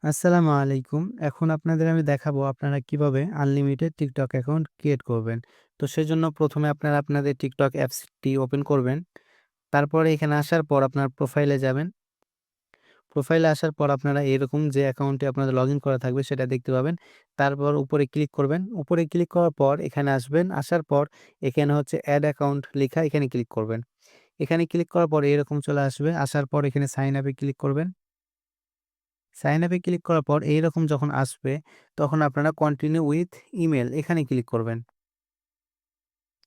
আসসালামু আলাইকুম। এখন আপনাদের আমি দেখাবো আপনারা কিভাবে আনলিমিটেড TikTok অ্যাকাউন্ট ক্রিয়েট করবেন। তো সেজন্য ১ম এ আপনারা আপনাদের TikTok অ্যাপসটি ওপেন করবেন। তারপরে এখানে আসার পর আপনার প্রোফাইলে যাবেন। প্রোফাইলে আসার পর আপনারা এরকম যে অ্যাকাউন্টে আপনাদের লগইন করা থাকবে সেটা দেখতে পাবেন। তারপর উপরে ক্লিক করবেন। উপরে ক্লিক করার পর এখানে আসবেন। আসার পর এখানে হচ্ছে এড অ্যাকাউন্ট লেখা এখানে ক্লিক করবেন। এখানে ক্লিক করার পর এরকম চলে আসবে। আসার পর এখানে সাইন আপ এ ক্লিক করবেন। সাইন আপ এ ক্লিক করার পর এইরকম যখন আসবে, তখন আপনারা কন্টিনিউ উইথ ইমেইল এখানে ক্লিক করবেন।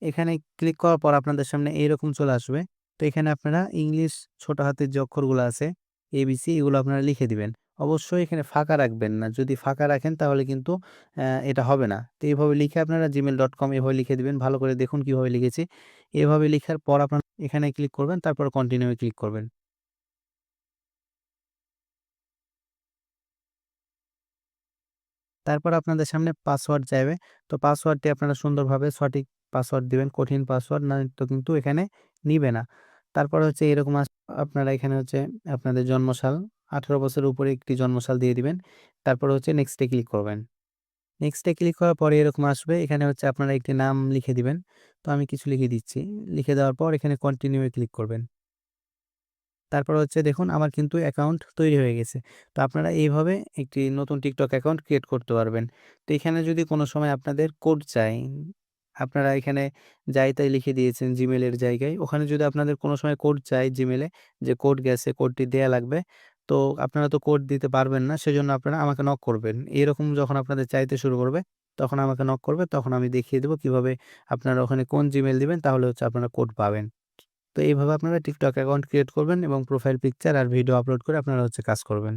এখানে ক্লিক করার পর আপনাদের সামনে এইরকম চলে আসবে। তো এখানে আপনারা ইংলিশ ছোট হাতের যে অক্ষরগুলো আছে ABC এগুলো আপনারা লিখে দিবেন। অবশ্যই এখানে ফাঁকা রাখবেন না। যদি ফাঁকা রাখেন তাহলে কিন্তু এটা হবে না। তো এভাবে লিখে আপনারা gmail.com এভাবে লিখে দিবেন। ভালো করে দেখুন কিভাবে লিখেছি। এভাবে লিখার পর আপনারা এখানে ক্লিক করবেন, তারপর কন্টিনিউ এ ক্লিক করবেন। তারপর আপনাদের সামনে পাসওয়ার্ড চাইবে। তো পাসওয়ার্ডটি আপনারা সুন্দরভাবে সঠিক পাসওয়ার্ড দিবেন। কঠিন পাসওয়ার্ড নয়তো কিন্তু এখানে নিবে না। তারপরে হচ্ছে এরকম আপনারা এখানে হচ্ছে আপনাদের জন্মসাল ১৮ বছরের উপরে একটি জন্মসাল দিয়ে দিবেন। তারপর হচ্ছে নেক্সট এ ক্লিক করবেন। নেক্সট এ ক্লিক করার পরে এরকম আসবে। এখানে হচ্ছে আপনারা একটি নাম লিখে দিবেন। তো আমি কিছু লিখে দিচ্ছি। লিখে দেওয়ার পর এখানে কন্টিনিউ এ ক্লিক করবেন। তারপর হচ্ছে দেখুন আমার কিন্তু অ্যাকাউন্ট তৈরি হয়ে গেছে। তো আপনারা এইভাবে একটি নতুন TikTok অ্যাকাউন্ট ক্রিয়েট করতে পারবেন। তো এখানে যদি কোনো সময় আপনাদের কোড চাই, আপনারা এখানে যাই তাই লিখে দিয়েছেন Gmail এর জায়গায়। ওখানে যদি আপনাদের কোনো সময় কোড চাই Gmail এ যে কোড গেছে, কোডটি দেয়া লাগবে। তো আপনারা তো কোড দিতে পারবেন না। সেজন্য আপনারা আমাকে নক করবেন। এরকম যখন আপনাদের চাইতে শুরু করবে, তখন আমাকে নক করবে। তখন আমি দেখিয়ে দেব কিভাবে আপনারা ওখানে কোন Gmail দিবেন তাহলে হচ্ছে আপনারা কোড পাবেন। তো এইভাবে আপনারা TikTok অ্যাকাউন্ট ক্রিয়েট করবেন এবং প্রোফাইল পিকচার আর ভিডিও আপলোড করে আপনারা হচ্ছে কাজ করবেন।